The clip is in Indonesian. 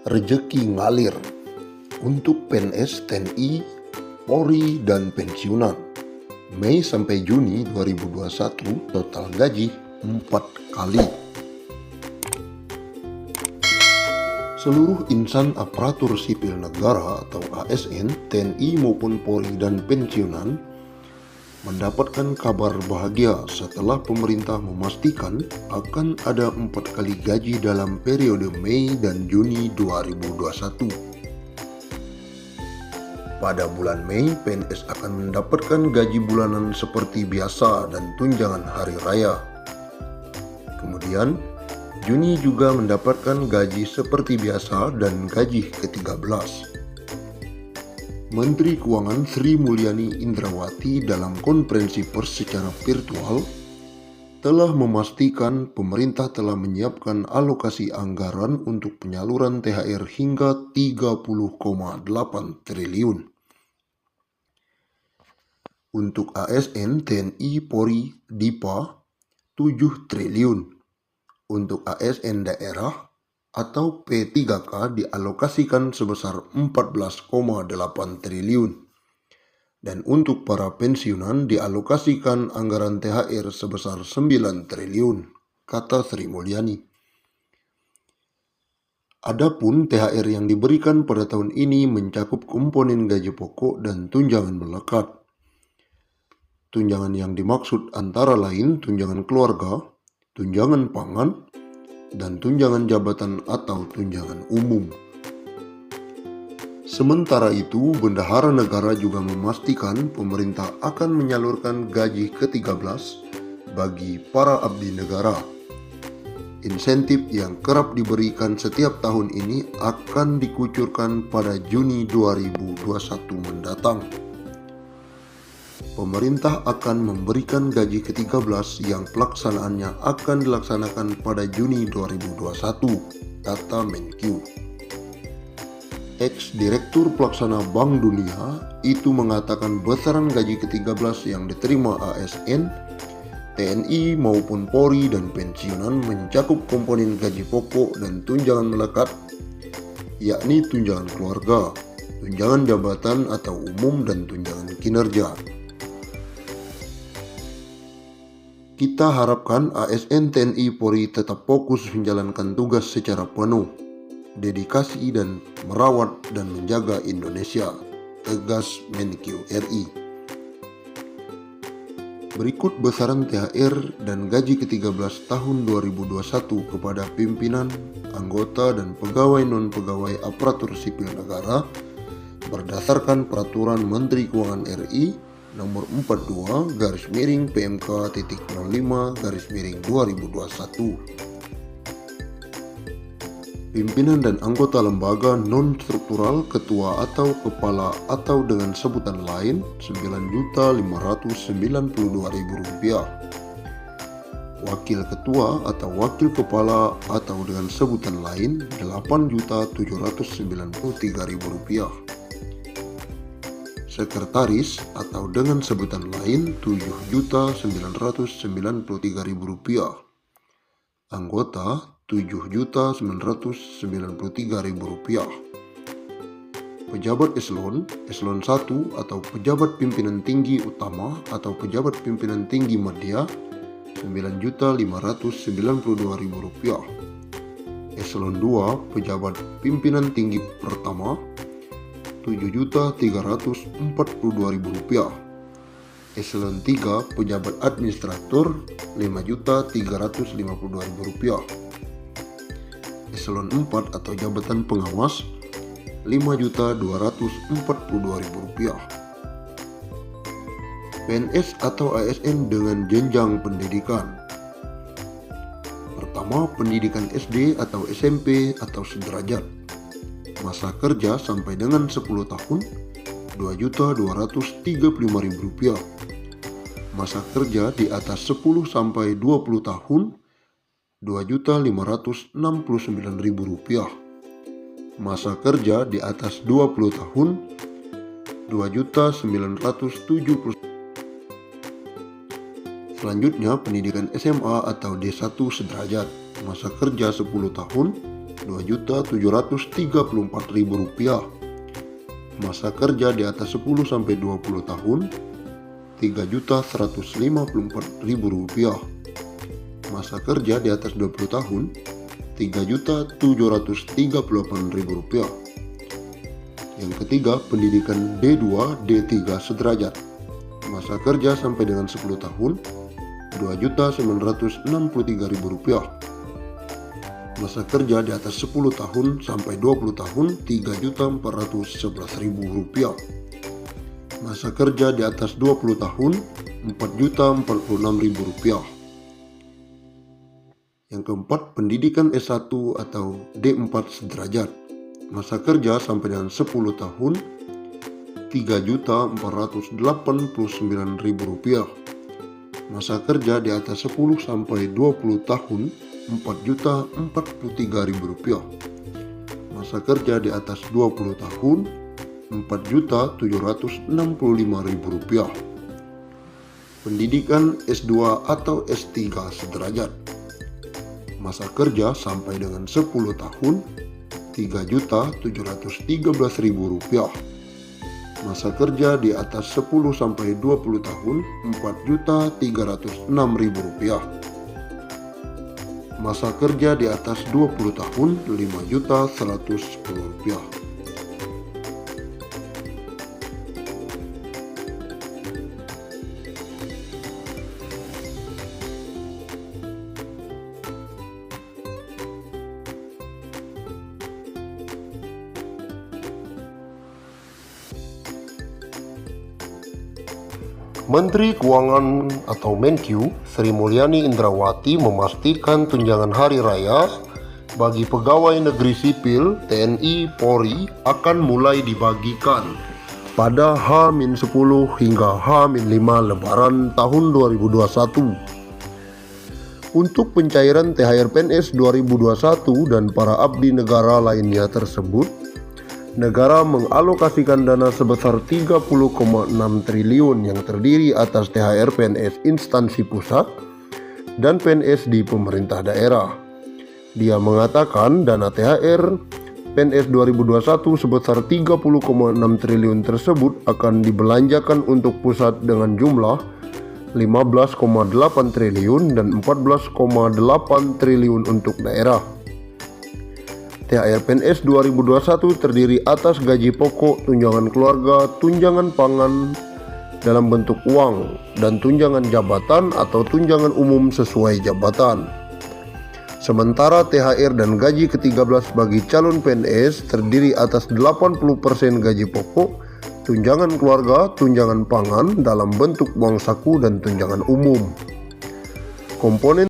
Rezeki ngalir untuk PNS, TNI, Polri, dan pensiunan. Mei sampai Juni 2021 total gaji 4 kali. Seluruh insan aparatur sipil negara atau ASN, TNI maupun Polri dan pensiunan mendapatkan kabar bahagia setelah pemerintah memastikan akan ada 4 kali gaji dalam periode Mei dan Juni 2021. Pada bulan Mei, PNS akan mendapatkan gaji bulanan seperti biasa dan tunjangan hari raya. Kemudian, Juni juga mendapatkan gaji seperti biasa dan gaji ke-13. Menteri Keuangan Sri Mulyani Indrawati dalam konferensi pers secara virtual telah memastikan pemerintah telah menyiapkan alokasi anggaran untuk penyaluran THR hingga 30,8 triliun. Untuk ASN, TNI, Polri, DIPA 7 triliun. Untuk ASN daerah atau P3K dialokasikan sebesar 14,8 triliun. Dan untuk para pensiunan dialokasikan anggaran THR sebesar 9 triliun, kata Sri Mulyani. Adapun THR yang diberikan pada tahun ini mencakup komponen gaji pokok dan tunjangan melekat. Tunjangan yang dimaksud antara lain tunjangan keluarga, tunjangan pangan, dan tunjangan jabatan atau tunjangan umum. Sementara itu, Bendahara Negara juga memastikan pemerintah akan menyalurkan gaji ke-13 bagi para abdi negara. Insentif yang kerap diberikan setiap tahun ini akan dikucurkan pada Juni 2021 mendatang. Pemerintah akan memberikan gaji ke-13 yang pelaksanaannya akan dilaksanakan pada Juni 2021, kata Menkyu. Ex-Direktur Pelaksana Bank Dunia itu mengatakan besaran gaji ke-13 yang diterima ASN, TNI maupun Polri dan pensiunan mencakup komponen gaji pokok dan tunjangan melekat, yakni tunjangan keluarga, tunjangan jabatan atau umum, dan tunjangan kinerja. Kita harapkan ASN, TNI, Polri tetap fokus menjalankan tugas secara penuh, dedikasi dan merawat dan menjaga Indonesia, tegas Menkyu RI. Berikut besaran THR dan gaji ke-13 tahun 2021 kepada pimpinan, anggota, dan pegawai non-pegawai aparatur sipil negara berdasarkan Peraturan Menteri Keuangan RI Nomor 42-PMK.05-2021. Pimpinan dan anggota lembaga non-struktural, ketua atau kepala atau dengan sebutan lain Rp9.592.000. Wakil ketua atau wakil kepala atau dengan sebutan lain Rp8.793.000. Sekretaris atau dengan sebutan lain Rp7.993.000. Anggota Rp7.993.000. Pejabat eselon 1 atau pejabat pimpinan tinggi utama atau pejabat pimpinan tinggi media Rp9.592.000. Eselon 2 pejabat pimpinan tinggi pertama Rp7.342.000. Eselon 3 pejabat administrator Rp5.352.000. Eselon 4 atau jabatan pengawas Rp5.242.000. PNS atau ASN dengan jenjang pendidikan. Pertama, pendidikan SD atau SMP atau sederajat. Masa kerja sampai dengan 10 tahun Rp2.235.000. Masa kerja di atas 10 sampai 20 tahun Rp2.569.000. Masa kerja di atas 20 tahun Rp2.970.000. Selanjutnya pendidikan SMA atau D1 sederajat. Masa kerja 10 tahun Rp2.734.000. Masa kerja di atas 10-20 tahun Rp3.154.000. Masa kerja di atas 20 tahun Rp3.738.000. Yang ketiga, pendidikan D2, D3 sederajat. Masa kerja sampai dengan 10 tahun Rp2.963.000. Masa kerja di atas 10 tahun sampai 20 tahun Rp3.411.000. Masa kerja di atas 20 tahun Rp4.046.000. Yang keempat, pendidikan S1 atau D4 sederajat. Masa kerja sampai dengan 10 tahun Rp3.489.000. Masa kerja di atas 10 sampai 20 tahun Rp4.043.000. Masa kerja di atas 20 tahun Rp4.765.000. Pendidikan S2 atau S3 sederajat. Masa kerja sampai dengan 10 tahun Rp3.713.000. Masa kerja di atas 10 sampai 20 tahun Rp4.306.000. Masa kerja di atas 20 tahun Rp5.110.000. Menteri Keuangan atau Menkyu Sri Mulyani Indrawati memastikan tunjangan hari raya bagi pegawai negeri sipil TNI Polri akan mulai dibagikan pada H-10 hingga H-5 Lebaran tahun 2021. Untuk pencairan THR PNS 2021 dan para abdi negara lainnya tersebut, negara mengalokasikan dana sebesar 30,6 triliun yang terdiri atas THR PNS instansi pusat dan PNS di pemerintah daerah. Dia mengatakan dana THR PNS 2021 sebesar 30,6 triliun tersebut akan dibelanjakan untuk pusat dengan jumlah 15,8 triliun dan 14,8 triliun untuk daerah. THR PNS 2021 terdiri atas gaji pokok, tunjangan keluarga, tunjangan pangan dalam bentuk uang, dan tunjangan jabatan atau tunjangan umum sesuai jabatan. Sementara THR dan gaji ke-13 bagi calon PNS terdiri atas 80% gaji pokok, tunjangan keluarga, tunjangan pangan dalam bentuk uang saku, dan tunjangan umum. Komponen